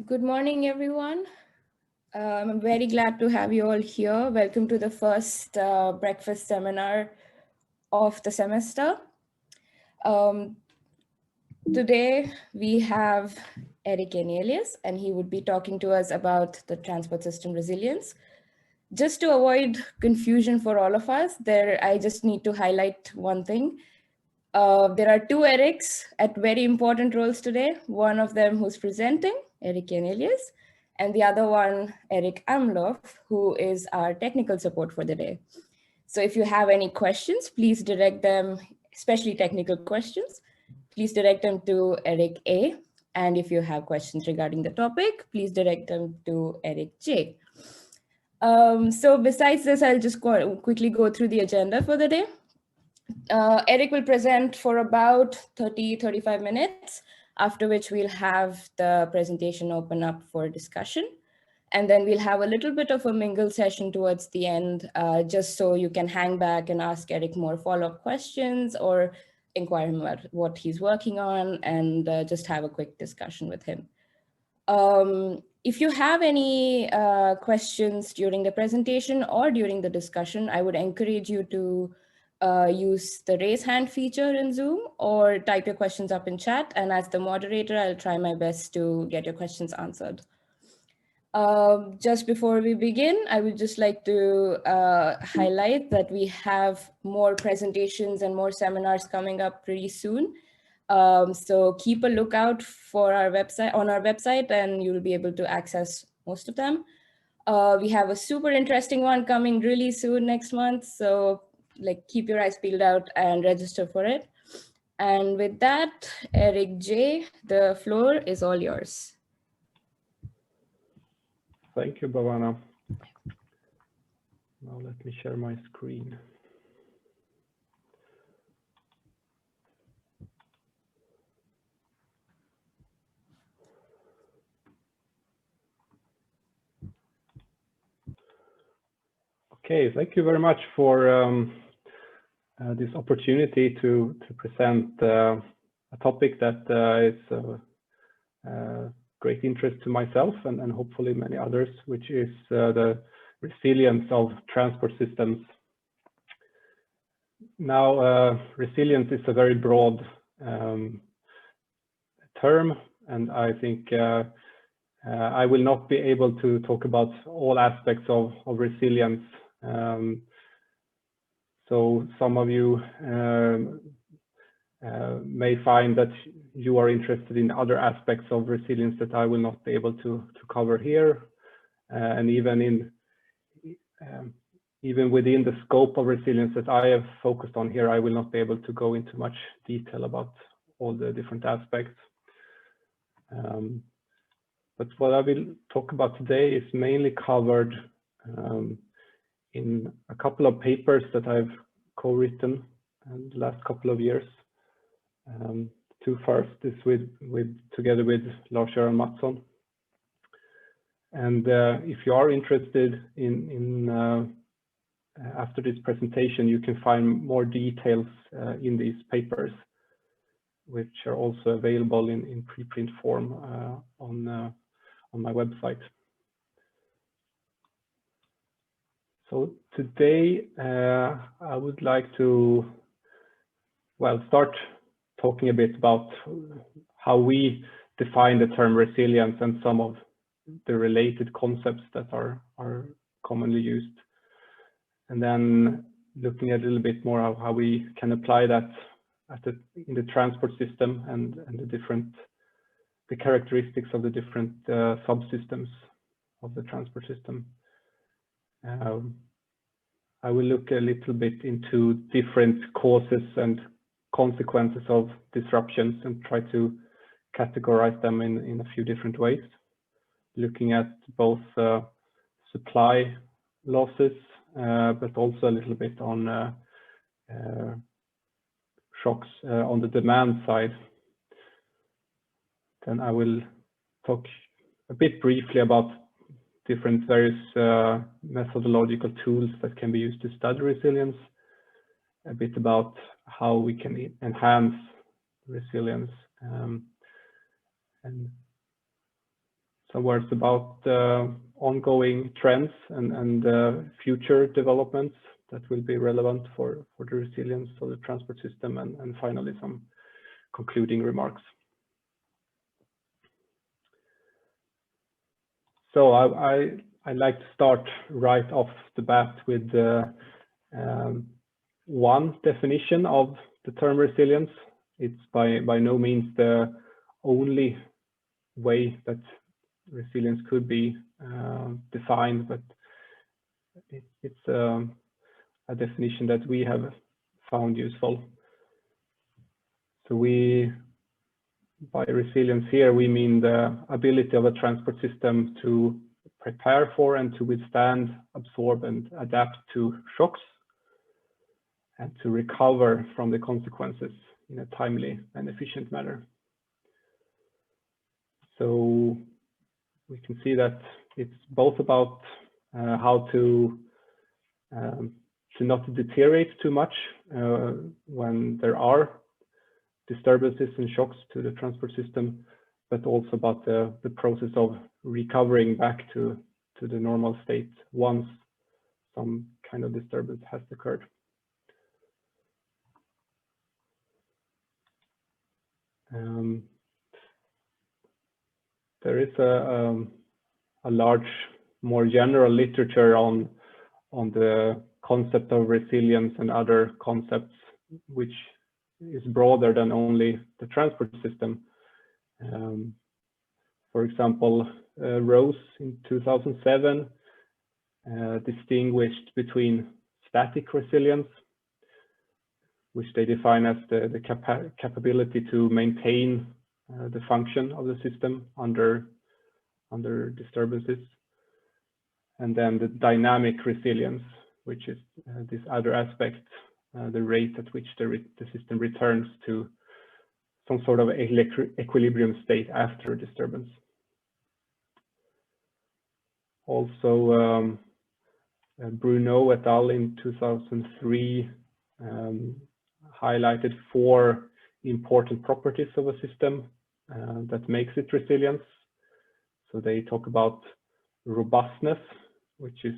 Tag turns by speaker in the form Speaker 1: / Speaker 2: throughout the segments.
Speaker 1: Good morning, everyone. I'm very glad to have you all here. Welcome to the first breakfast seminar of the semester. Today, we have Erik Jenelius, and he would be talking to us about the transport system resilience. Just to avoid confusion for all of us, I just need to highlight one thing. There are two Eriks at very important roles today. One of them who's presenting, Erik Jenelius, and the other one, Erik Amlof, who is our technical support for the day. So if you have any questions, please direct them, especially technical questions, please direct them to Erik A. And if you have questions regarding the topic, please direct them to Erik J. So besides this, I'll just quickly go through the agenda for the day. Erik will present for about 30-35 minutes, after which we'll have the presentation open up for discussion. And then we'll have a little bit of a mingle session towards the end, just so you can hang back and ask Erik more follow-up questions or inquire about what he's working on and just have a quick discussion with him. If you have any questions during the presentation or during the discussion, I would encourage you to use the raise hand feature in Zoom or type your questions up in chat. And as the moderator, I'll try my best to get your questions answered. Just before we begin, I would just like to highlight that we have more presentations and more seminars coming up pretty soon. So keep a lookout for our website on our website, and you'll be able to access most of them. We have a super interesting one coming really soon next month. So keep your eyes peeled out and register for it. And with that, Erik J, the floor is all yours.
Speaker 2: Thank you, Bhavana. Now let me share my screen. Okay, thank you very much for this opportunity to present a topic that is great interest to myself and hopefully many others, which is the resilience of transport systems. Now, resilience is a very broad term, and I think I will not be able to talk about all aspects of resilience. So some of you may find that you are interested in other aspects of resilience that I will not be able to cover here, and even within the scope of resilience that I have focused on here, I will not be able to go into much detail about all the different aspects. But what I will talk about today is mainly covered in a couple of papers that I've co-written in the last couple of years. Two first is together with Lars-Göran Mattsson. And if you are interested in after this presentation, you can find more details in these papers, which are also available in preprint form on my website. So today I would like to start talking a bit about how we define the term resilience and some of the related concepts that are commonly used, and then looking a little bit more of how we can apply that in the transport system and the characteristics of the different subsystems of the transport system. I will look a little bit into different causes and consequences of disruptions and try to categorize them in a few different ways, looking at both supply losses, but also a little bit on shocks on the demand side. Then I will talk a bit briefly about different various methodological tools that can be used to study resilience, a bit about how we can enhance resilience. And some words about ongoing trends and future developments that will be relevant for the resilience of the transport system, and finally some concluding remarks. So I'd like to start right off the bat with one definition of the term resilience. It's by no means the only way that resilience could be defined, but it's a definition that we have found useful. So by resilience here, we mean the ability of a transport system to prepare for and to withstand, absorb, and adapt to shocks, and to recover from the consequences in a timely and efficient manner. So we can see that it's both about how to not deteriorate too much when there are disturbances and shocks to the transport system, but also about the process of recovering back to the normal state once some kind of disturbance has occurred. There is a large, more general literature on the concept of resilience and other concepts, which is broader than only the transport system. For example, Rose in 2007 distinguished between static resilience, which they define as the capability to maintain the function of the system under disturbances, and then the dynamic resilience, which is this other aspect, the rate at which the system returns to some sort of equilibrium state after disturbance. Also, Bruno et al. In 2003 highlighted 4 important properties of a system that makes it resilient. So they talk about robustness, which is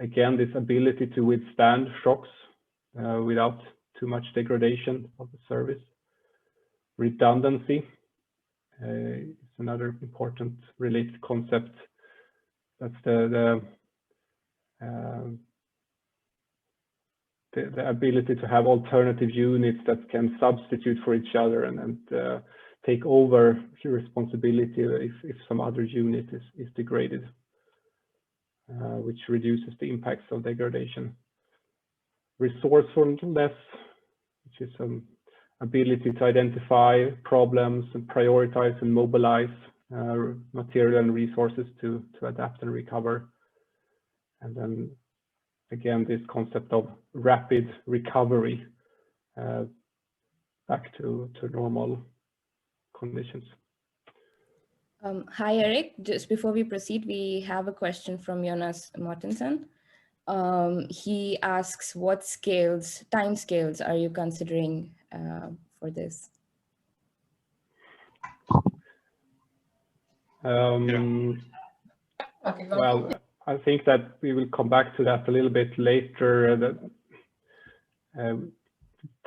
Speaker 2: again this ability to withstand shocks without too much degradation of the service. Redundancy is another important related concept. That's the ability to have alternative units that can substitute for each other and take over responsibility if some other unit is degraded, which reduces the impacts of degradation. Resourcefulness, which is some ability to identify problems and prioritize and mobilize material and resources to adapt and recover. And then again, this concept of rapid recovery back to normal conditions.
Speaker 1: Hi, Erik. Just before we proceed, we have a question from Jonas Mortensen. He asks, what time scales are you considering for this?
Speaker 2: Well, I think that we will come back to that a little bit later.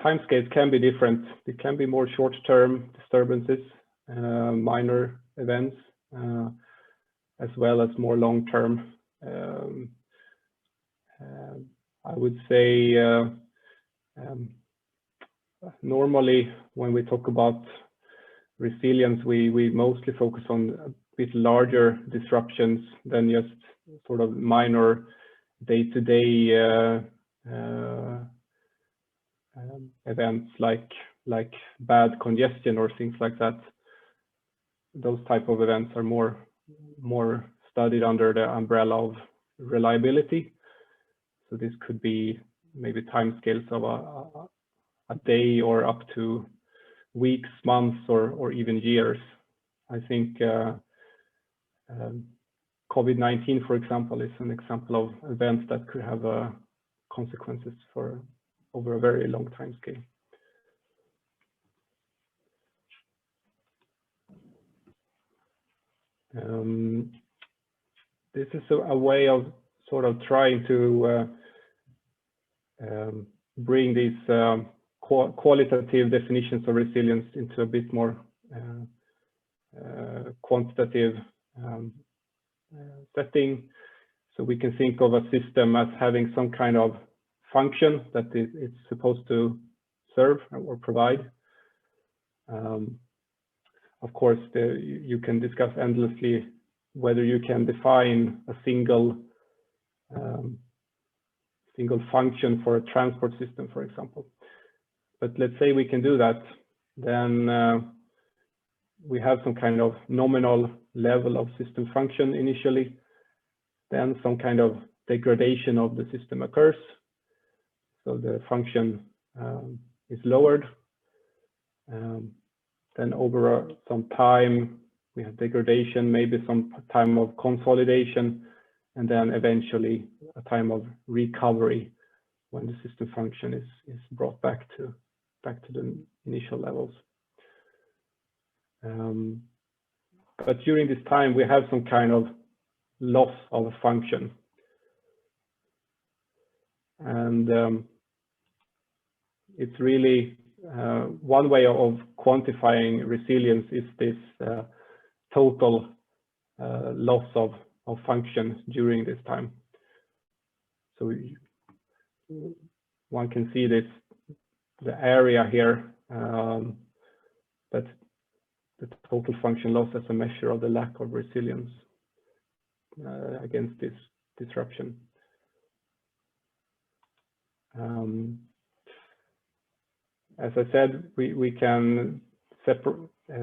Speaker 2: Timescales can be different. It can be more short-term disturbances, minor events, as well as more long-term. I would say normally when we talk about resilience, we mostly focus on a bit larger disruptions than just sort of minor day-to-day events like bad congestion or things like that. Those type of events are more studied under the umbrella of reliability. So this could be maybe timescales of a day or up to weeks, months, or even years. I think COVID-19, for example, is an example of events that could have consequences for over a very long time scale. This is a way of sort of trying to bring these qualitative definitions of resilience into a bit more quantitative setting. So we can think of a system as having some kind of function that it's supposed to serve or provide. Of course, you can discuss endlessly whether you can define a single function for a transport system, for example. But let's say we can do that, then we have some kind of nominal level of system function initially, then some kind of degradation of the system occurs. So the function is lowered. Then over some time, we have degradation, maybe some time of consolidation, and then eventually a time of recovery when the system function is brought back to the initial levels. But during this time, we have some kind of loss of a function. And it's really one way of quantifying resilience is this total loss of function during this time. So one can see this, the area here, but the total function loss as a measure of the lack of resilience against this disruption. As I said, we can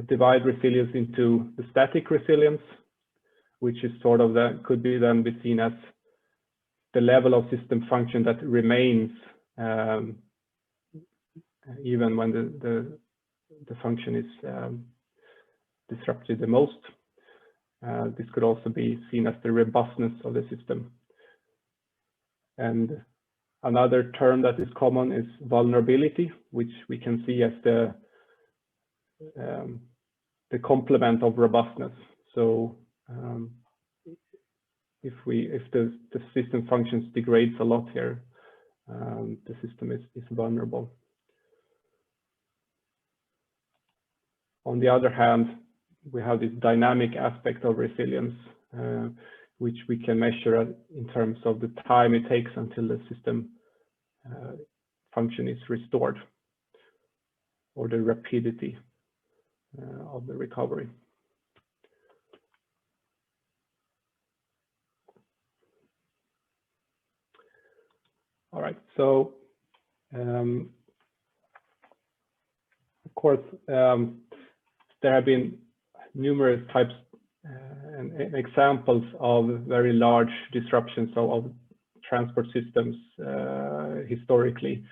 Speaker 2: divide resilience into the static resilience, which is sort of could be then be seen as the level of system function that remains even when the function is disrupted the most. This could also be seen as the robustness of the system. And another term that is common is vulnerability, which we can see as the complement of robustness. So if the system functions degrades a lot here, the system is vulnerable. On the other hand, we have this dynamic aspect of resilience, which we can measure in terms of the time it takes until the system function is restored, or the rapidity of the recovery. All right, so of course, there have been numerous types and examples of very large disruptions of transport systems historically.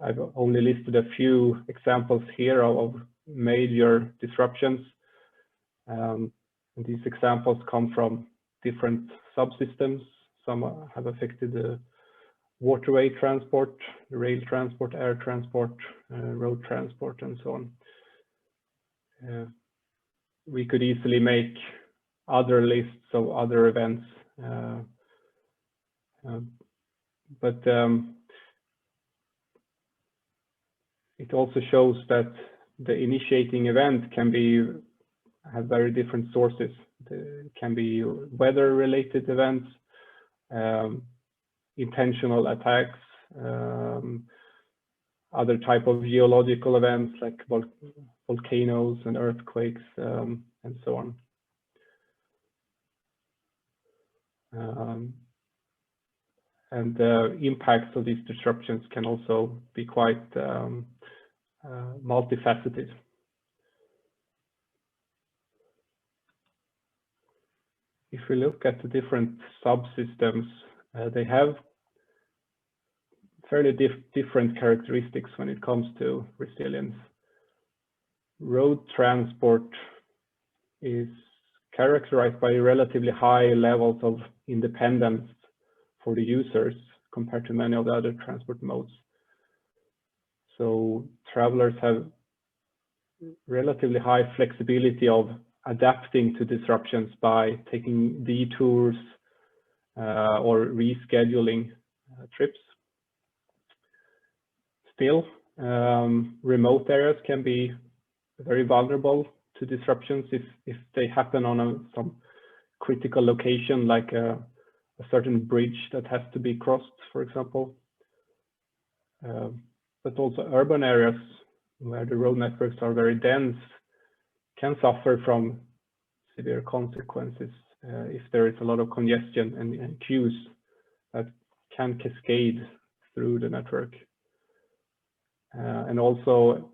Speaker 2: I've only listed a few examples here of major disruptions. And these examples come from different subsystems. Some have affected the waterway transport, rail transport, air transport, road transport, and so on. We could easily make other lists of other events, but it also shows that the initiating event can have very different sources. It can be weather-related events, intentional attacks, other type of geological events like volcanoes and earthquakes, and so on. And the impacts of these disruptions can also be quite multifaceted. If we look at the different subsystems, they have fairly different characteristics when it comes to resilience. Road transport is characterized by relatively high levels of independence for the users compared to many of the other transport modes. So travelers have relatively high flexibility of adapting to disruptions by taking detours or rescheduling trips. Still, remote areas can be very vulnerable to disruptions if they happen on some critical location, like a certain bridge that has to be crossed, for example. But also urban areas where the road networks are very dense can suffer from severe consequences if there is a lot of congestion and queues that can cascade through the network. And also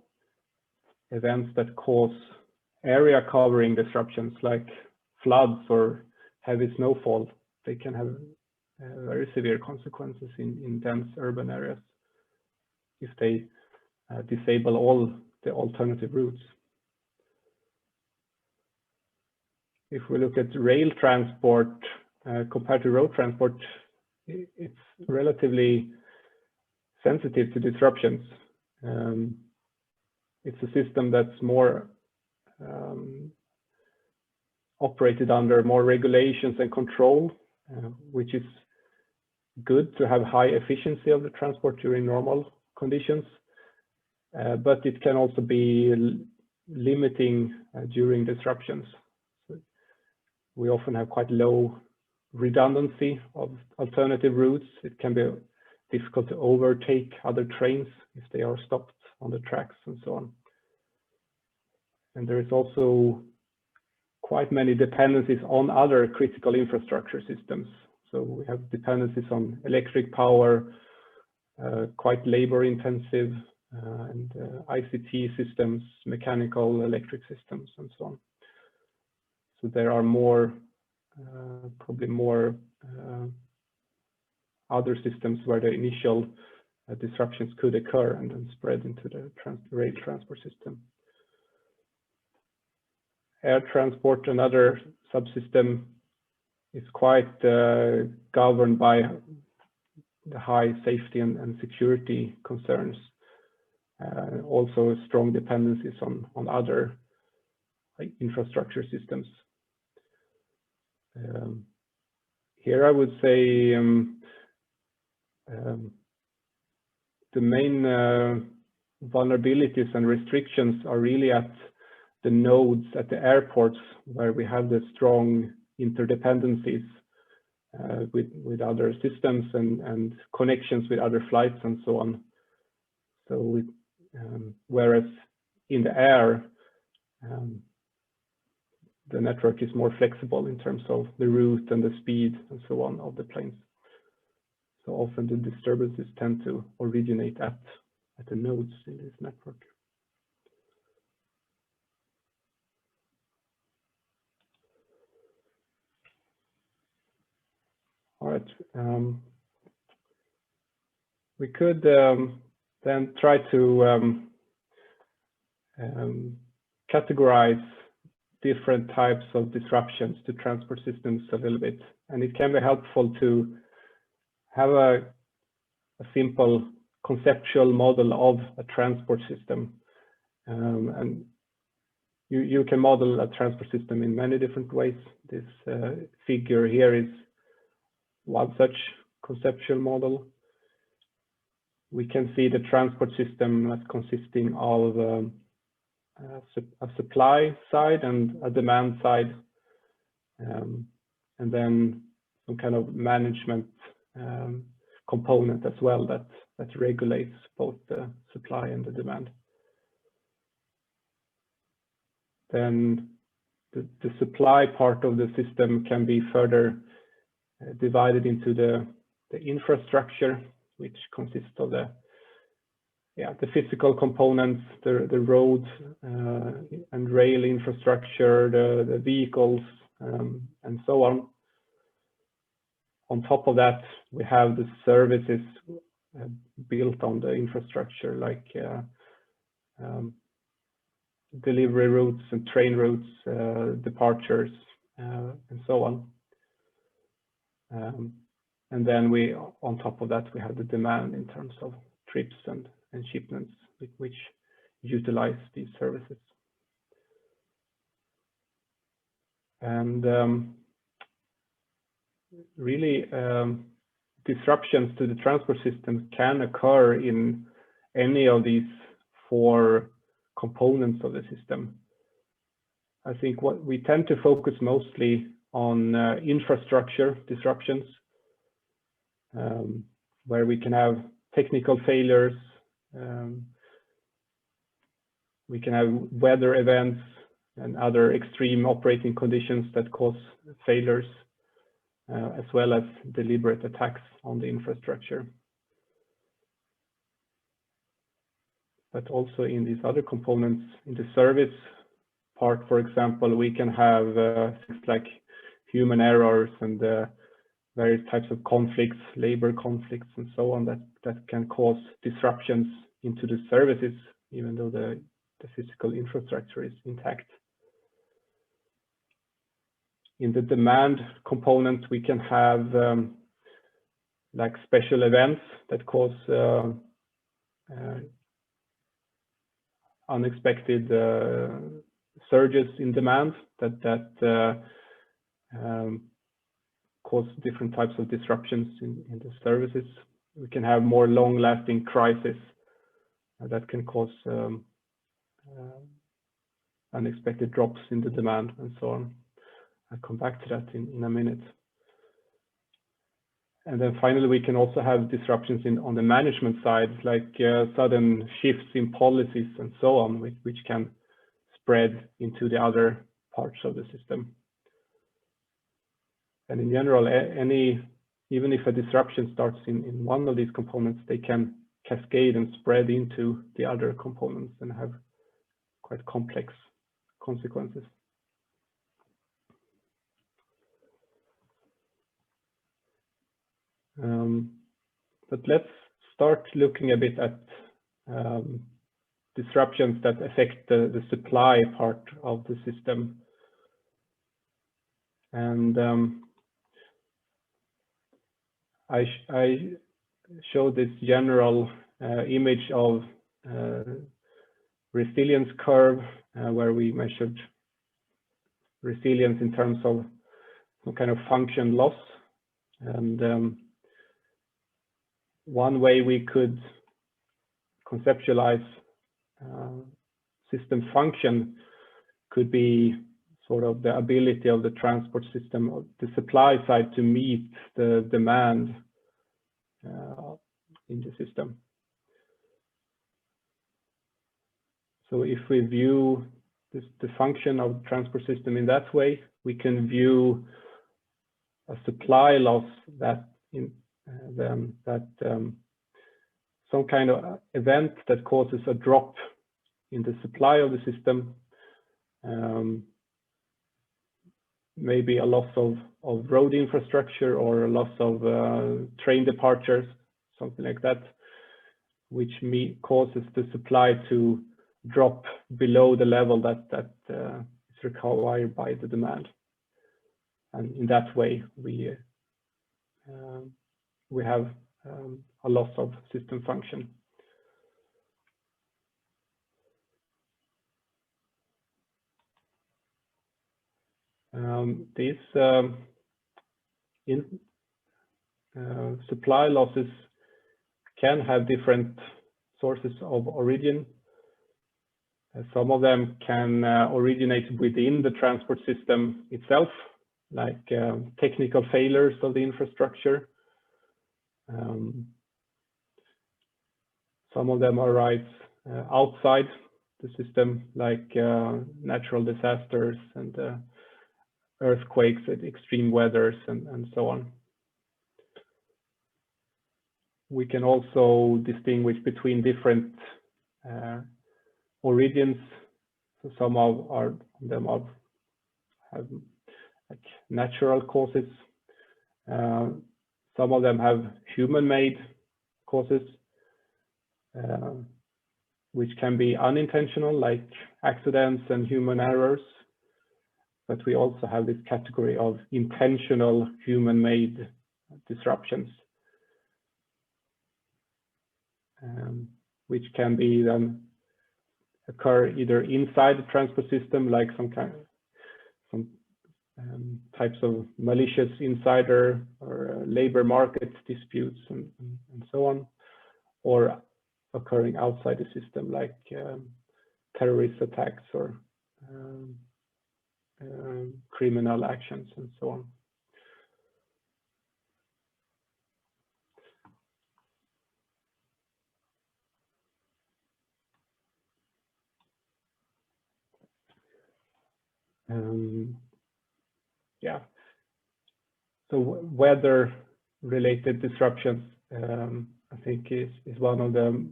Speaker 2: events that cause area covering disruptions like floods or heavy snowfall, they can have very severe consequences in dense urban areas if they disable all the alternative routes. If we look at rail transport compared to road transport, it's relatively sensitive to disruptions. It's a system that's more operated under more regulations and control, which is good to have high efficiency of the transport during normal conditions, but it can also be limiting during disruptions. So we often have quite low redundancy of alternative routes. It can be difficult to overtake other trains if they are stopped on the tracks and so on. And there is also quite many dependencies on other critical infrastructure systems. So we have dependencies on electric power, quite labor intensive, and ICT systems, mechanical, electric systems, and so on. So there are more, probably more other systems where the initial disruptions could occur and then spread into the rail transport system. Air transport, another subsystem, is quite governed by the high safety and security concerns. Also strong dependencies on other infrastructure systems. Here I would say the main vulnerabilities and restrictions are really at the nodes at the airports, where we have the strong interdependencies with other systems and connections with other flights and so on. So whereas in the air, the network is more flexible in terms of the route and the speed and so on of the planes. So often the disturbances tend to originate at the nodes in this network. All right. We could then try to categorize different types of disruptions to transport systems a little bit. And it can be helpful to have a simple conceptual model of a transport system. And you can model a transport system in many different ways. This figure here is one such conceptual model. We can see the transport system as consisting of a supply side and a demand side, and then some kind of management component as well that regulates both the supply and the demand. Then the supply part of the system can be further divided into the infrastructure, which consists of the physical components, the road and rail infrastructure, the vehicles, and so on. On top of that, we have the services built on the infrastructure, like delivery routes and train routes, departures, and so on. And then on top of that, we have the demand in terms of trips and shipments which utilize these services. And really, disruptions to the transport system can occur in any of these 4 components of the system. I think what we tend to focus mostly on infrastructure disruptions, where we can have technical failures, we can have weather events and other extreme operating conditions that cause failures, as well as deliberate attacks on the infrastructure. But also in these other components, in the service part, for example, we can have things like human errors and various types of conflicts, labor conflicts, and so on, that can cause disruptions into the services, even though the physical infrastructure is intact. In the demand component, we can have like special events that cause unexpected surges in demand that cause different types of disruptions in the services. We can have more long-lasting crises that can cause unexpected drops in the demand and so on. I'll come back to that in a minute. And then finally, we can also have disruptions on the management side, like sudden shifts in policies and so on, which can spread into the other parts of the system. And in general, even if a disruption starts in one of these components, they can cascade and spread into the other components and have quite complex consequences. But let's start looking a bit at disruptions that affect the supply part of the system. And I show this general image of resilience curve, where we measured resilience in terms of some kind of function loss. And one way we could conceptualize system function could be sort of the ability of the transport system, of the supply side, to meet the demand in the system. So if we view the function of the transport system in that way, we can view a supply loss that some kind of event that causes a drop in the supply of the system, maybe a loss of road infrastructure or a loss of train departures, something like that, which causes the supply to drop below the level that is required by the demand. And in that way, we have a loss of system function. These supply losses can have different sources of origin. Some of them can originate within the transport system itself, like technical failures of the infrastructure. Some of them arise outside the system, like natural disasters and earthquakes, extreme weathers, and so on. We can also distinguish between different origins. So some of them have like natural causes. Some of them have human-made causes, which can be unintentional, like accidents and human errors. But we also have this category of intentional human-made disruptions, which can be then occur either inside the transport system, like some types of malicious insider or labor market disputes and so on, or occurring outside the system, like terrorist attacks or criminal actions and so on. Yeah. So weather-related disruptions, I think, is one of the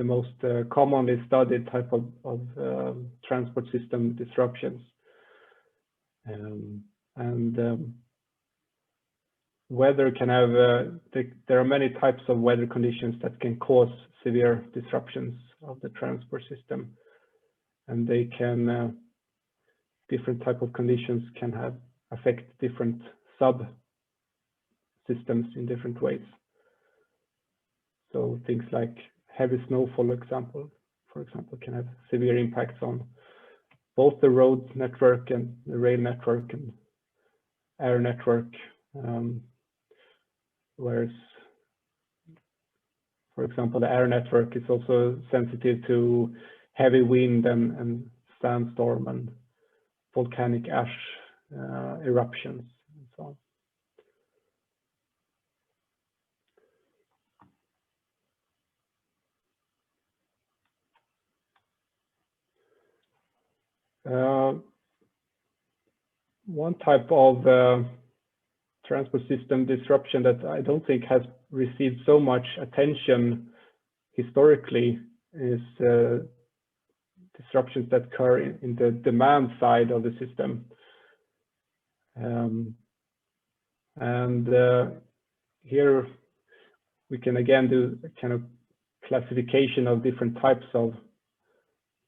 Speaker 2: most commonly studied type of transport system disruptions. Weather can have, there are many types of weather conditions that can cause severe disruptions of the transport system. And they can, different type of conditions can affect different subsystems in different ways. So things like heavy snowfall, for example, can have severe impacts on both the road network and the rail network and air network. Whereas, for example, the air network is also sensitive to heavy wind and sandstorm and volcanic ash eruptions and so on. One type of transport system disruption that I don't think has received so much attention historically is disruptions that occur in the demand side of the system. Here we can again do a kind of classification of different types of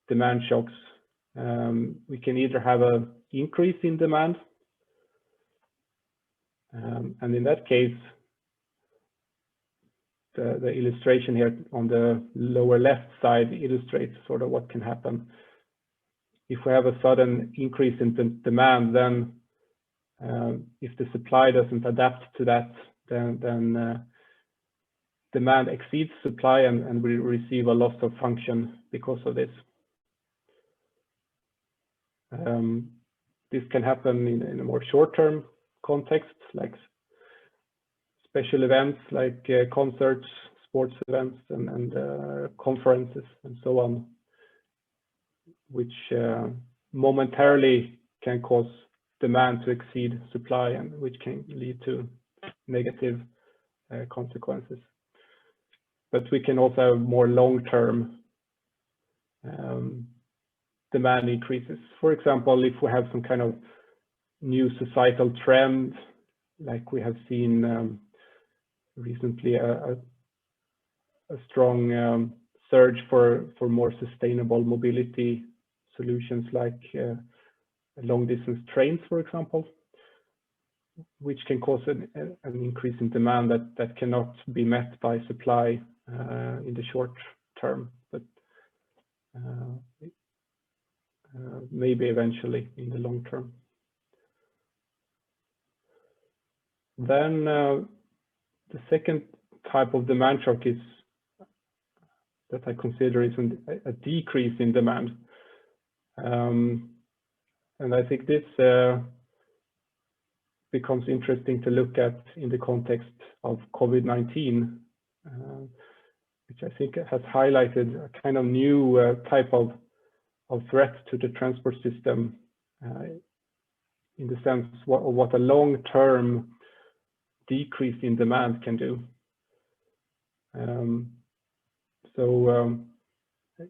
Speaker 2: demand shocks. We can either have an increase in demand, and in that case, the illustration here on the lower left side illustrates sort of what can happen. If we have a sudden increase in the demand, then if the supply doesn't adapt to that, then demand exceeds supply and we receive a loss of function because of this. This can happen in a more short-term context, like special events like concerts, sports events, and conferences and so on, which momentarily can cause demand to exceed supply and which can lead to negative consequences. But we can also have more long-term demand increases. For example, if we have some kind of new societal trend, like we have seen recently a strong surge for more sustainable mobility solutions, like long-distance trains, for example, which can cause an increase in demand that cannot be met by supply in the short term, but maybe eventually in the long term. Then the second type of demand shock is that I consider is a decrease in demand. And I think this becomes interesting to look at in the context of COVID-19, which I think has highlighted a kind of new type of threat to the transport system, in the sense what a long-term decrease in demand can do. I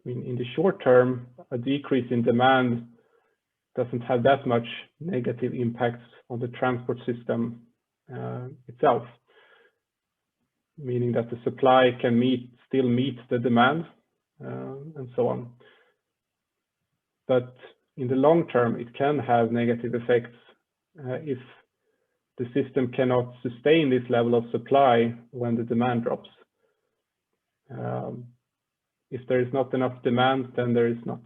Speaker 2: mean, in the short term, a decrease in demand doesn't have that much negative impacts on the transport system itself, meaning that the supply can still meet the demand and so on. But in the long term, it can have negative effects if the system cannot sustain this level of supply when the demand drops. If there is not enough demand, then there is not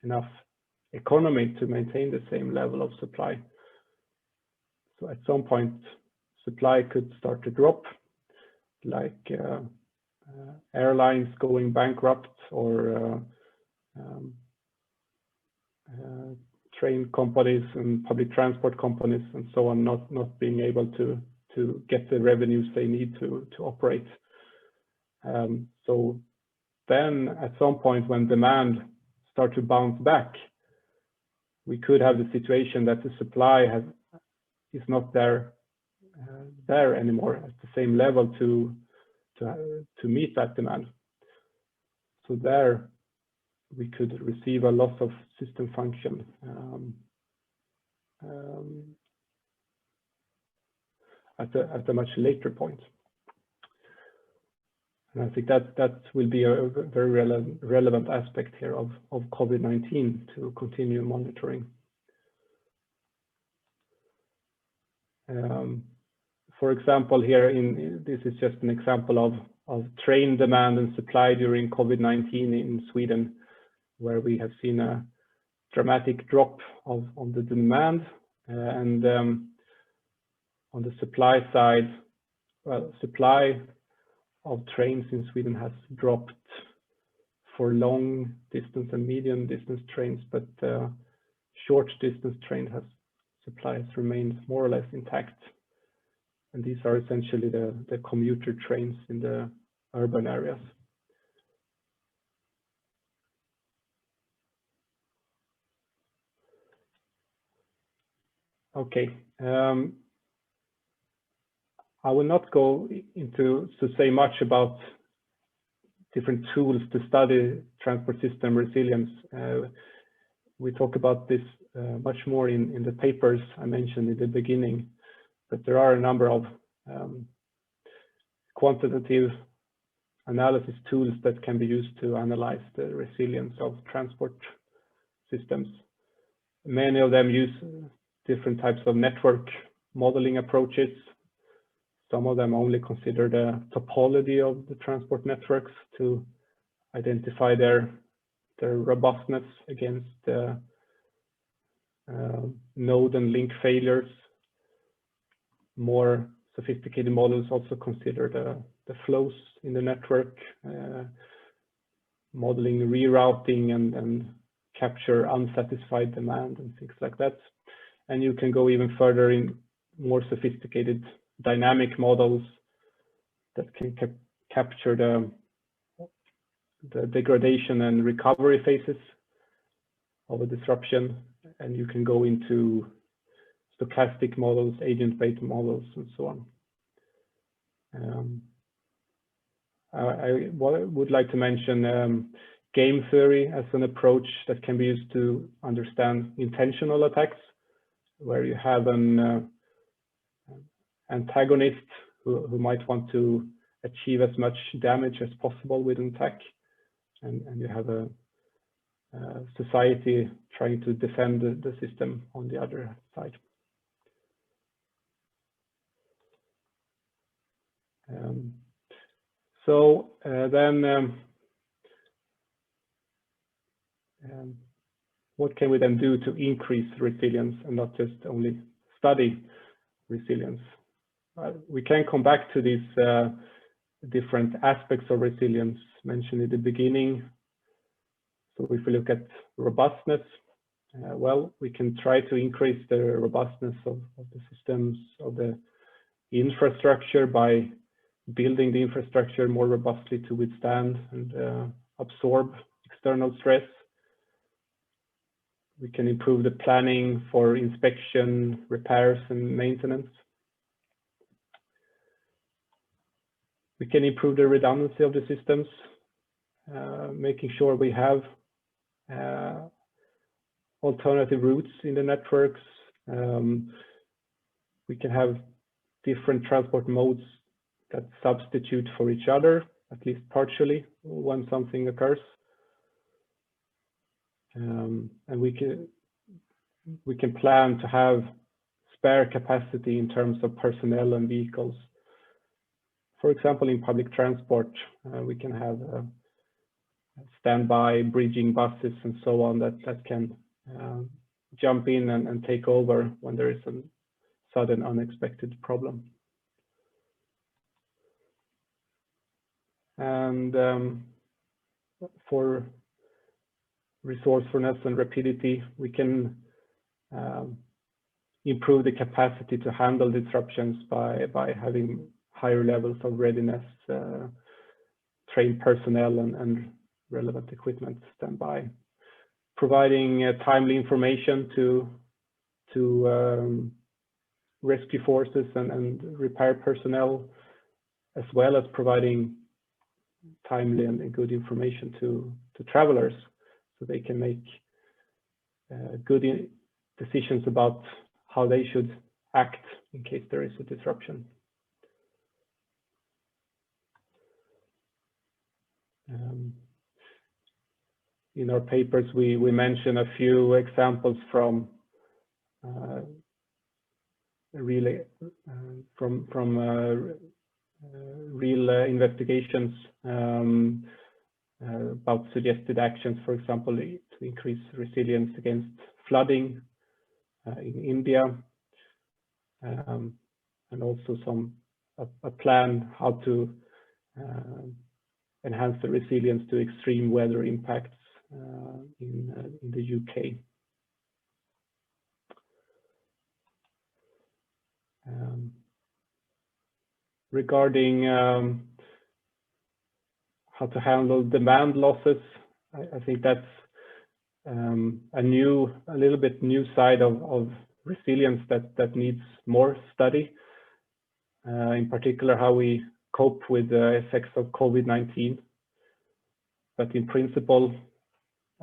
Speaker 2: enough economy to maintain the same level of supply. So at some point, supply could start to drop, like airlines going bankrupt, or train companies and public transport companies and so on not being able to get the revenues they need to operate. So then at some point when demand starts to bounce back, we could have the situation that the supply is not there anymore at the same level to meet that demand. So there we could receive a loss of system function at a much later point. And I think that will be a very relevant aspect here of COVID-19 to continue monitoring. For example, here this is just an example of train demand and supply during COVID-19 in Sweden, where we have seen a dramatic drop on the demand, and on the supply side, well, supply of trains in Sweden has dropped for long distance and medium distance trains, but short distance train supply has remained more or less intact. And these are essentially the commuter trains in the urban areas. Okay. I will not go into to say much about different tools to study transport system resilience. We talk about this much more in the papers I mentioned in the beginning, but there are a number of quantitative analysis tools that can be used to analyze the resilience of transport systems. Many of them use different types of network modeling approaches. Some of them only consider the topology of the transport networks to identify their robustness against node and link failures. More sophisticated models also consider the flows in the network, modeling rerouting and capture unsatisfied demand and things like that. And you can go even further in more sophisticated dynamic models that can capture the degradation and recovery phases of a disruption. And you can go into stochastic models, agent-based models, and so on. I would like to mention game theory as an approach that can be used to understand intentional attacks, where you have an antagonist who might want to achieve as much damage as possible with an attack, and you have a society trying to defend the system on the other side. What can we then do to increase resilience and not just only study resilience? We can come back to these different aspects of resilience mentioned in the beginning. So if we look at robustness, well, we can try to increase the robustness of the systems, of the infrastructure, by building the infrastructure more robustly to withstand and absorb external stress. We can improve the planning for inspection, repairs, and maintenance. We can improve the redundancy of the systems, making sure we have alternative routes in the networks. We can have different transport modes that substitute for each other, at least partially, when something occurs. And we can plan to have spare capacity in terms of personnel and vehicles. For example, in public transport, we can have standby bridging buses and so on that can jump in and take over when there is a sudden unexpected problem. And for resourcefulness and rapidity, we can improve the capacity to handle disruptions by having higher levels of readiness, trained personnel and relevant equipment standby, providing timely information to rescue forces and repair personnel, as well as providing timely and good information to travelers so they can make good decisions about how they should act in case there is a disruption. In our papers, we mention a few examples from real investigations about suggested actions, for example, to increase resilience against flooding in India, and also a plan how to enhance the resilience to extreme weather impacts in the UK. Regarding how to handle demand losses, I think that's a little bit new side of resilience that needs more study. In particular, how we cope with the effects of COVID-19. But in principle,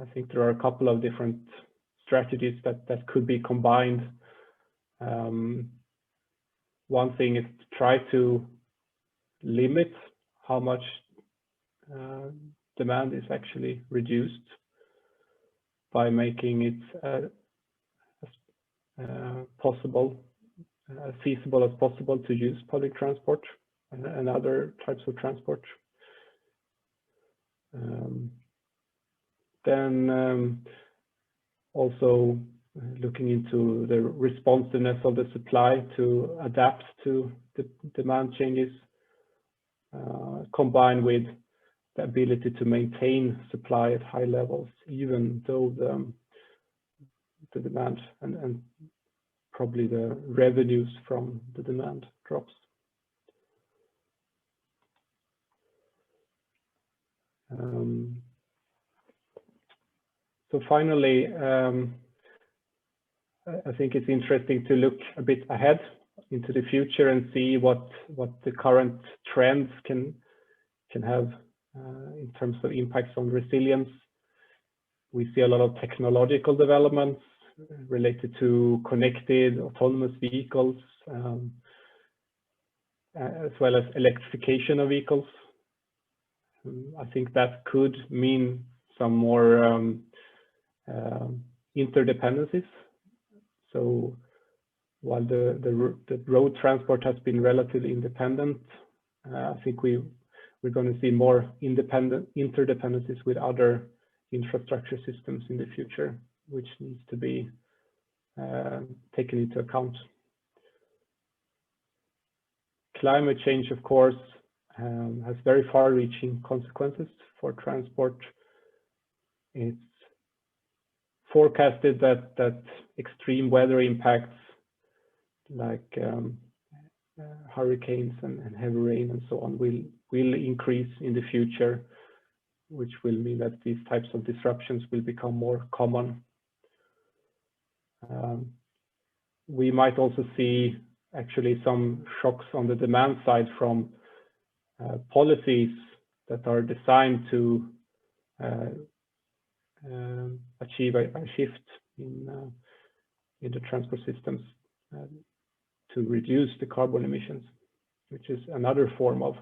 Speaker 2: I think there are a couple of different strategies that could be combined. One thing is to try to limit how much demand is actually reduced by making it as feasible as possible to use public transport and other types of transport. Then also looking into the responsiveness of the supply to adapt to the demand changes, combined with the ability to maintain supply at high levels, even though the demand and probably the revenues from the demand drops. So finally, I think it's interesting to look a bit ahead into the future and see what the current trends can have in terms of impacts on resilience. We see a lot of technological developments related to connected autonomous vehicles, as well as electrification of vehicles. I think that could mean some more interdependencies. So while the road transport has been relatively independent, I think we're going to see more interdependencies with other infrastructure systems in the future, which needs to be taken into account. Climate change, of course, has very far-reaching consequences for transport. It's forecasted that extreme weather impacts like hurricanes and heavy rain and so on will increase in the future, which will mean that these types of disruptions will become more common. We might also see actually some shocks on the demand side from policies that are designed to achieve a shift in the transport systems to reduce the carbon emissions, which is another form of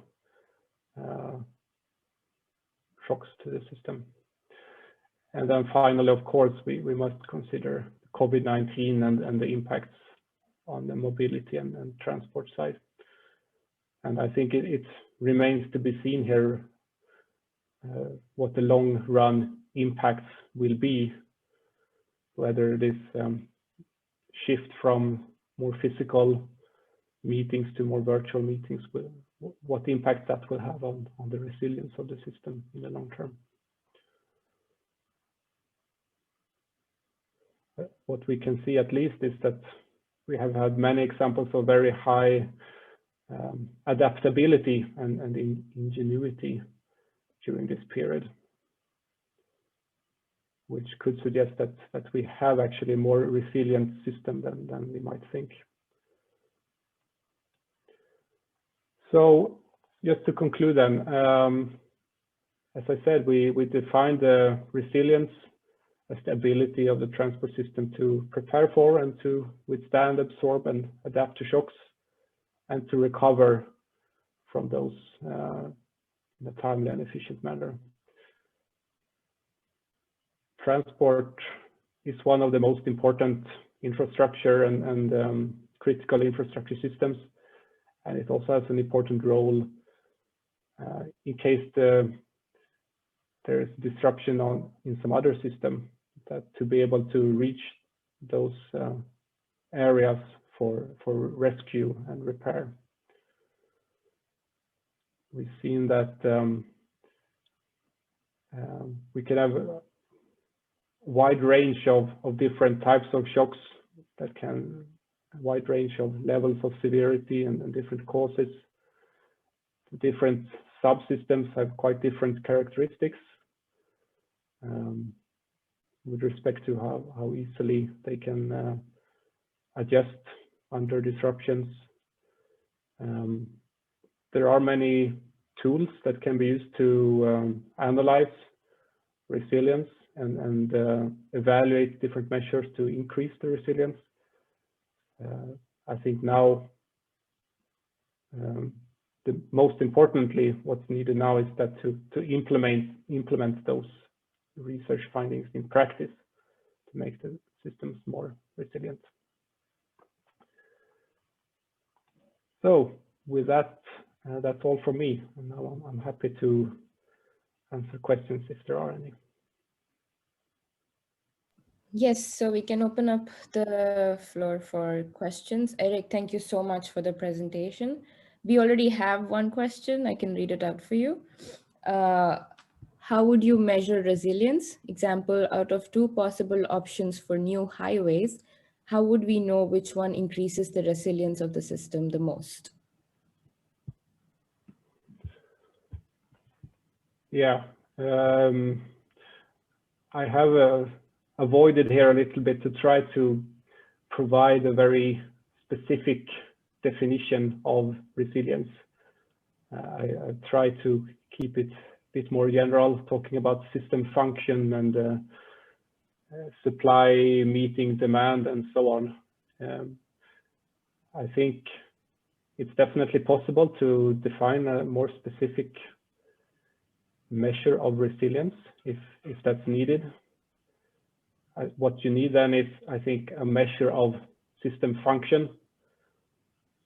Speaker 2: shocks to the system. And then finally, of course, we must consider COVID-19 and the impacts on the mobility and transport side. And I think it remains to be seen here what the long run impacts will be, whether this shift from more physical meetings to more virtual meetings, what impact that will have on the resilience of the system in the long term. What we can see at least is that we have had many examples of very high adaptability and ingenuity during this period, which could suggest that we have actually a more resilient system than we might think. So just to conclude then, as I said, we defined the resilience as the ability of the transport system to prepare for and to withstand, absorb, and adapt to shocks, and to recover from those in a timely and efficient manner. Transport is one of the most important infrastructure and critical infrastructure systems, and it also has an important role in case there is disruption in some other system, that to be able to reach those areas for rescue and repair. We've seen that we can have a wide range of different types of shocks that can, a wide range of levels of severity and different causes. Different subsystems have quite different characteristics with respect to how easily they can adjust under disruptions. There are many tools that can be used to analyze resilience and evaluate different measures to increase the resilience. I think now the most importantly, what's needed now is that to implement those research findings in practice to make the systems more resilient. So with that, that's all from me. And now I'm happy to answer questions if there are any.
Speaker 1: Yes, so we can open up the floor for questions. Erik, thank you so much for the presentation. We already have one question. I can read it out for you. How would you measure resilience? Example, out of two possible options for new highways, how would we know which one increases the resilience of the system the most?
Speaker 2: Yeah, I have avoided here a little bit to try to provide a very specific definition of resilience. I try to keep it a bit more general, talking about system function and supply meeting demand and so on. I think it's definitely possible to define a more specific measure of resilience if that's needed. What you need then is, I think, a measure of system function.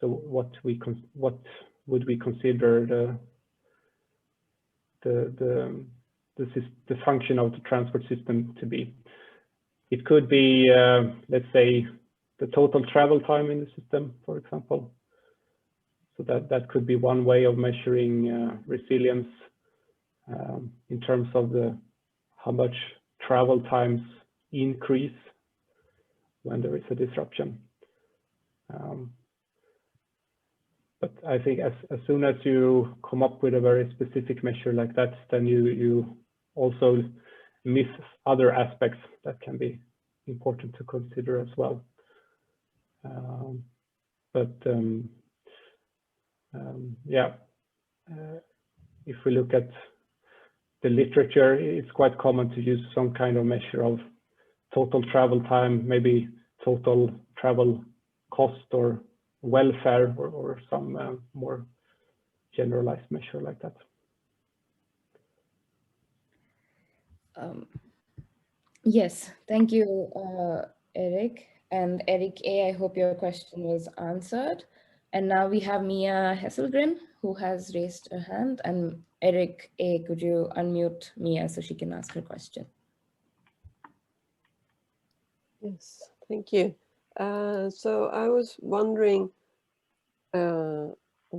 Speaker 2: So what would we consider the function of the transport system to be? It could be, let's say, the total travel time in the system, for example. So that could be one way of measuring resilience in terms of how much travel times increase when there is a disruption. But I think as soon as you come up with a very specific measure like that, then you also miss other aspects that can be important to consider as well. Yeah, if we look at the literature, it's quite common to use some kind of measure of total travel time, maybe total travel cost or welfare, or some more generalized measure like that.
Speaker 1: Yes, thank you, Erik. And Erik A, I hope your question was answered. And now we have Mia Hesselgren, who has raised a hand. And Erik A, could you unmute Mia so she can ask her question?
Speaker 3: Yes, thank you. So I was wondering, I'm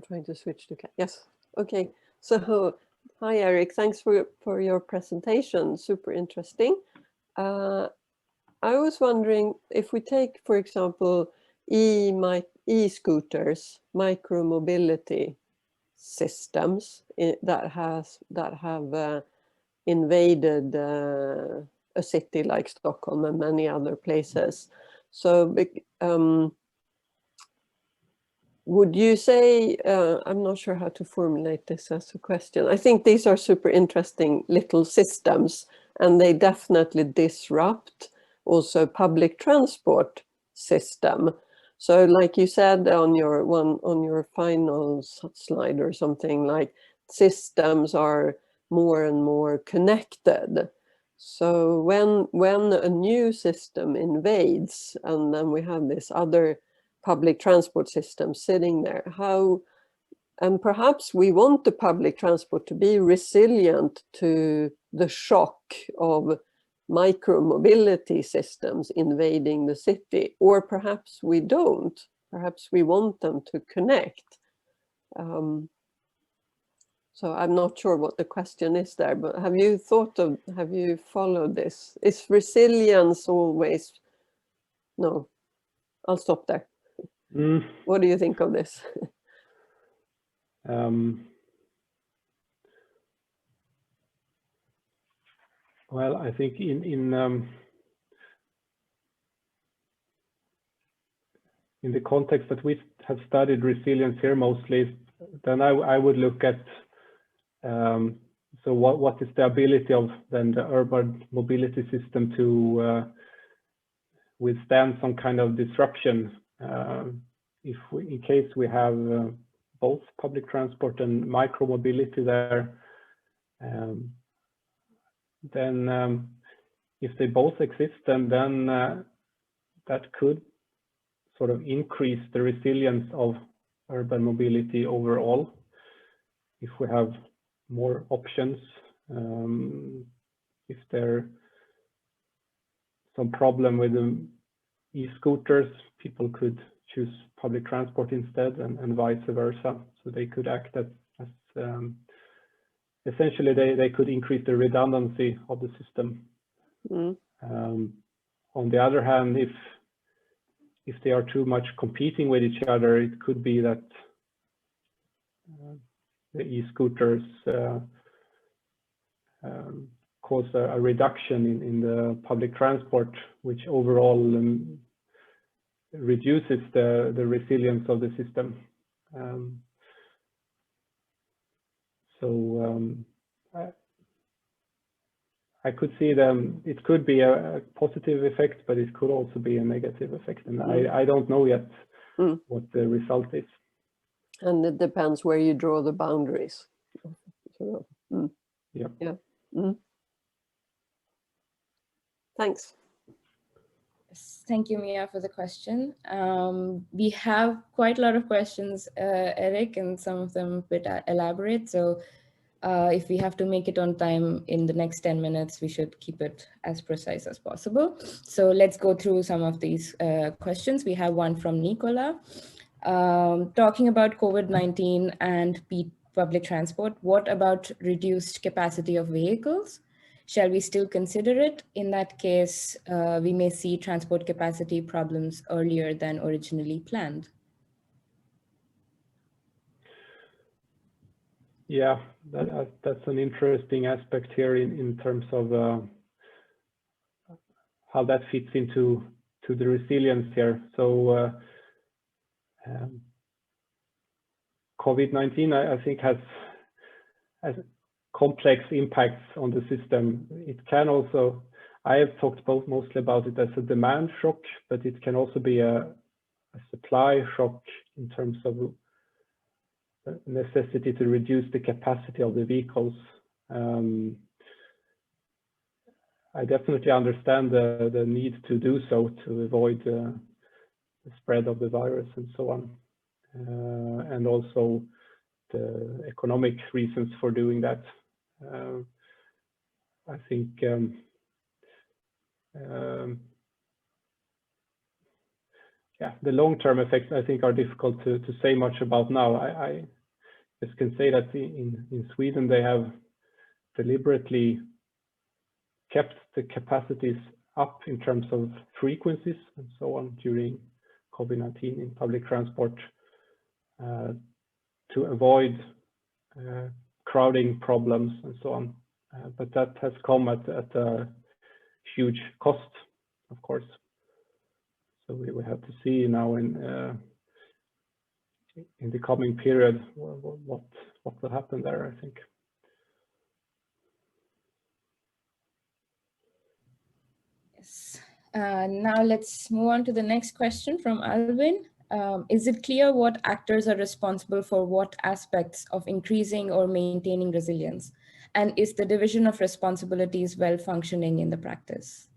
Speaker 3: trying to switch to, yes, okay. So hi, Erik, thanks for your presentation, super interesting. I was wondering if we take, for example, e-scooters, micro-mobility systems that have invaded a city like Stockholm and many other places. So would you say, I'm not sure how to formulate this as a question. I think these are super interesting little systems, and they definitely disrupt also public transport system. So like you said on your final slide or something, like systems are more and more connected. So when a new system invades, and then we have this other public transport system sitting there, and perhaps we want the public transport to be resilient to the shock of micro-mobility systems invading the city, or perhaps we don't. Perhaps we want them to connect. So I'm not sure what the question is there, but have you followed this? Is resilience always? No, I'll stop there. What do you think of this?
Speaker 2: Well, I think in the context that we have studied resilience here mostly, then I would look at so what is the ability of then the urban mobility system to withstand some kind of disruption in case we have both public transport and micro mobility there. Then if they both exist, then that could sort of increase the resilience of urban mobility overall. If we have more options, if there's some problem with the e-scooters, people could choose public transport instead, and vice versa. So they could act as essentially they could increase the redundancy of the system. On the other hand, if they are too much competing with each other, it could be that the e-scooters cause a reduction in the public transport, which overall reduces the resilience of the system. I could see it could be a positive effect, but it could also be a negative effect. And I don't know yet what the result is.
Speaker 3: And it depends where you draw the boundaries.
Speaker 2: Yeah.
Speaker 3: Thanks.
Speaker 1: Thank you, Mia, for the question. We have quite a lot of questions, Erik, and some of them a bit elaborate. So if we have to make it on time in the next 10 minutes, we should keep it as precise as possible. So let's go through some of these questions. We have one from Nicola. Talking about COVID-19 and public transport, what about reduced capacity of vehicles? Shall we still consider it? In that case, we may see transport capacity problems earlier than originally planned.
Speaker 2: Yeah, that's an interesting aspect here in terms of how that fits into the resilience here. So COVID-19, I think, has complex impacts on the system. It can also, I have talked mostly about it as a demand shock, but it can also be a supply shock in terms of necessity to reduce the capacity of the vehicles. I definitely understand the need to do so to avoid the spread of the virus and so on, and also the economic reasons for doing that. I think yeah, the long-term effects I think are difficult to say much about now. I just can say that in Sweden they have deliberately kept the capacities up in terms of frequencies and so on during COVID-19 in public transport to avoid crowding problems and so on. But that has come at a huge cost, of course. So we have to see now in the coming period what will happen there, I think.
Speaker 1: Yes. Now let's move on to the next question from Alvin. Is it clear what actors are responsible for what aspects of increasing or maintaining resilience? And is the division of responsibilities well functioning in the practice?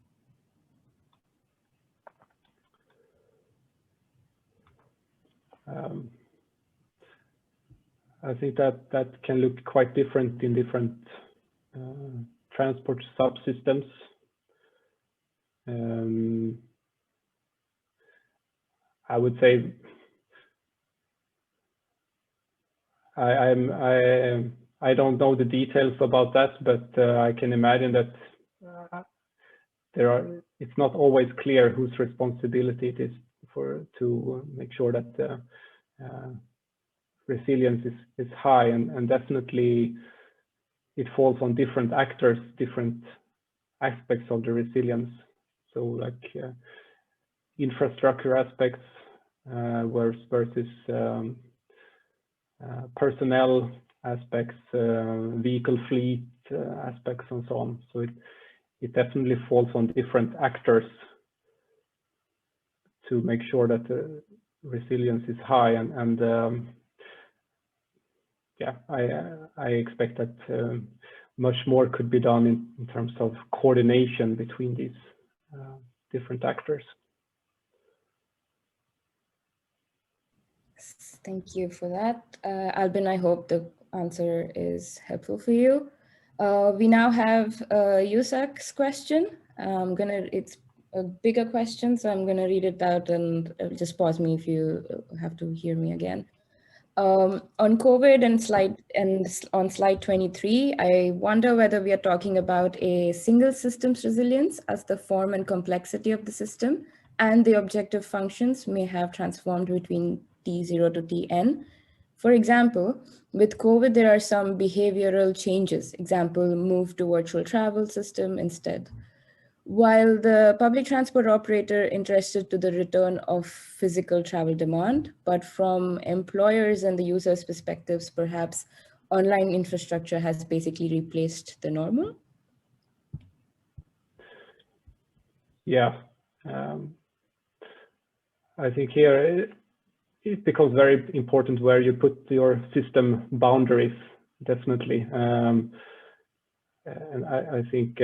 Speaker 2: I think that can look quite different in different transport subsystems. I would say I don't know the details about that, but I can imagine that it's not always clear whose responsibility it is to make sure that resilience is high, and definitely it falls on different actors, different aspects of the resilience. So like infrastructure aspects versus personnel aspects, vehicle fleet aspects, and so on. So it definitely falls on different actors to make sure that the resilience is high, and yeah, I expect that much more could be done in terms of coordination between these different actors.
Speaker 1: Thank you for that. Albin, I hope the answer is helpful for you. We now have Yusak's question. It's a bigger question, so I'm gonna read it out, and just pause me if you have to hear me again. On COVID and on slide 23, I wonder whether we are talking about a single system's resilience as the form and complexity of the system and the objective functions may have transformed between T0 to Tn. For example, with COVID, there are some behavioral changes. Example, move to virtual travel system instead. While the public transport operator interested to the return of physical travel demand, but from employers and the users' perspectives, perhaps online infrastructure has basically replaced the normal?
Speaker 2: Yeah, I think here it becomes very important where you put your system boundaries, definitely. And I think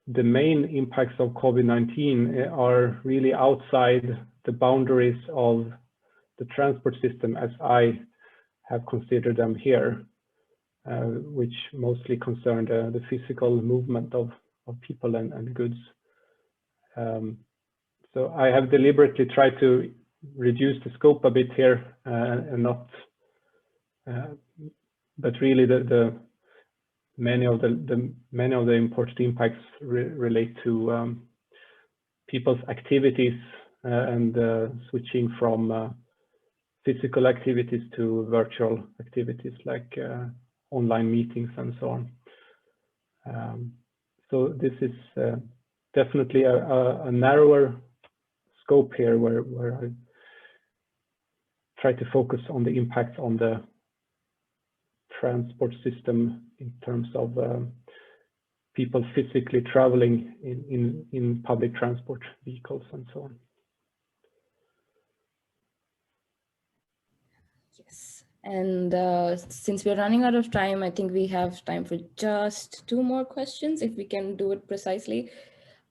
Speaker 2: the main impacts of COVID-19 are really outside the boundaries of the transport system as I have considered them here, which mostly concern the physical movement of people and goods. So I have deliberately tried to reduce the scope a bit here and not, but really many of the important impacts relate to people's activities and switching from physical activities to virtual activities like online meetings and so on. So this is definitely a narrower scope here where I try to focus on the impact on the transport system in terms of people physically traveling in public transport vehicles and so on.
Speaker 1: Yes, and since we're running out of time, I think we have time for just 2 more questions, if we can do it precisely.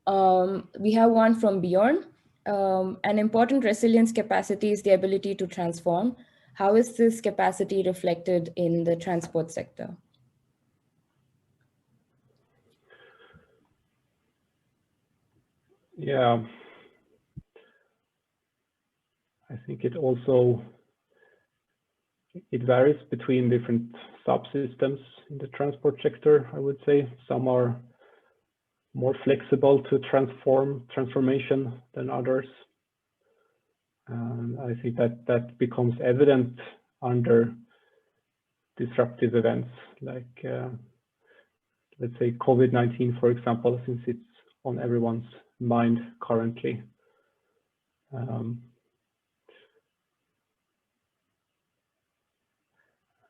Speaker 1: We have one from Bjorn. An important resilience capacity is the ability to transform. How is this capacity reflected in the transport sector?
Speaker 2: Yeah, I think it also varies between different subsystems in the transport sector, I would say. Some are more flexible to transformation than others. I think that becomes evident under disruptive events like, let's say, COVID-19, for example, since it's on everyone's mind currently.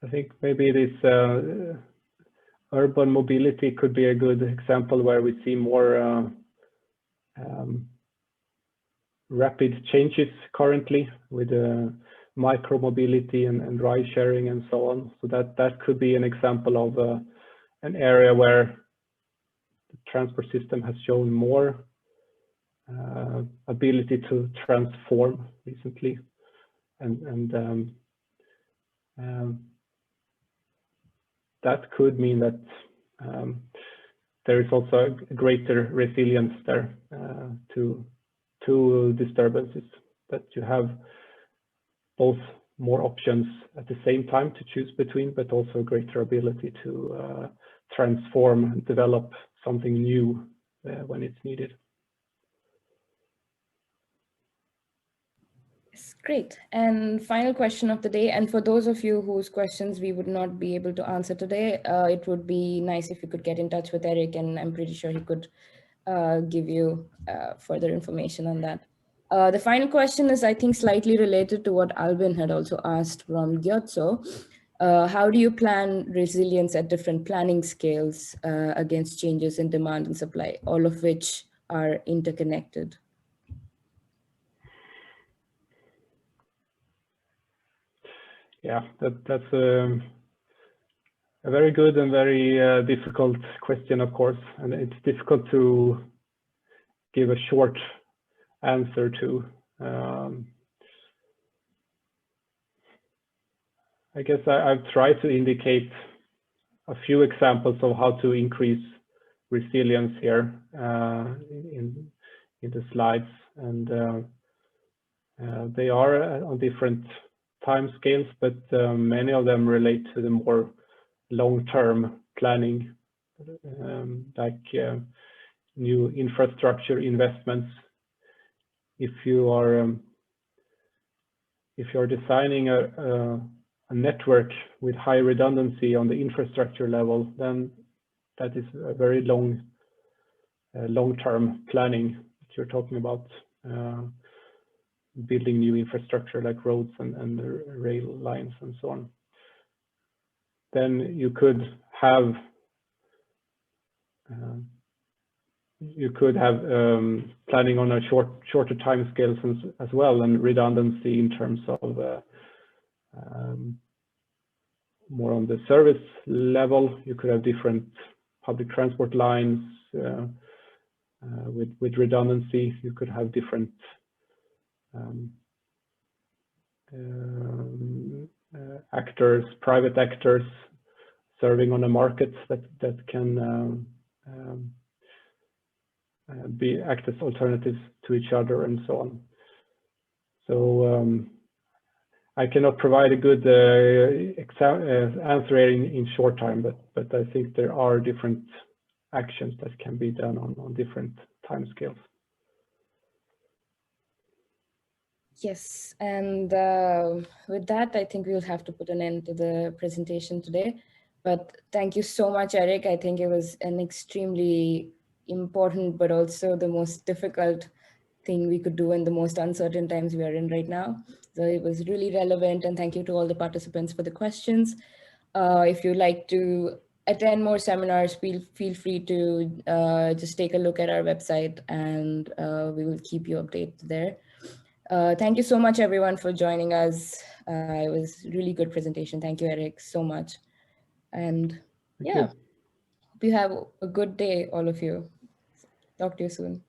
Speaker 2: I think maybe this urban mobility could be a good example where we see more rapid changes currently with micro mobility and ride sharing and so on. So that could be an example of an area where the transport system has shown more ability to transform recently, and that could mean that there is also a greater resilience there to disturbances, that you have both more options at the same time to choose between, but also a greater ability to transform and develop something new when it's needed.
Speaker 1: Yes, great. And final question of the day. And for those of you whose questions we would not be able to answer today, it would be nice if you could get in touch with Erik, and I'm pretty sure he could give you further information on that. The final question is, I think, slightly related to what Albin had also asked from Gyotso. How do you plan resilience at different planning scales against changes in demand and supply, all of which are interconnected?
Speaker 2: Yeah, that's a very good and very difficult question, of course, and it's difficult to give a short answer to. I guess I've tried to indicate a few examples of how to increase resilience here in the slides, and they are on different time scales, but many of them relate to the more long-term planning, like new infrastructure investments. If you are designing a network with high redundancy on the infrastructure level, then that is a very long-term planning that you're talking about. Building new infrastructure like roads and rail lines and so on. Then you could have planning on a shorter time scales as well, and redundancy in terms of more on the service level. You could have different public transport lines with redundancy. You could have different actors, private actors serving on a market that can act as alternatives to each other and so on. So I cannot provide a good answer in short time, but I think there are different actions that can be done on different time scales.
Speaker 1: Yes, and with that, I think we'll have to put an end to the presentation today. But thank you so much, Erik. I think it was an extremely important, but also the most difficult thing we could do in the most uncertain times we are in right now. So it was really relevant, and thank you to all the participants for the questions. If you'd like to attend more seminars, feel free to just take a look at our website, and we will keep you updated there. Thank you so much, everyone, for joining us. It was a really good presentation. Thank you, Erik, so much. And yeah, hope you have a good day, all of you. Talk to you soon.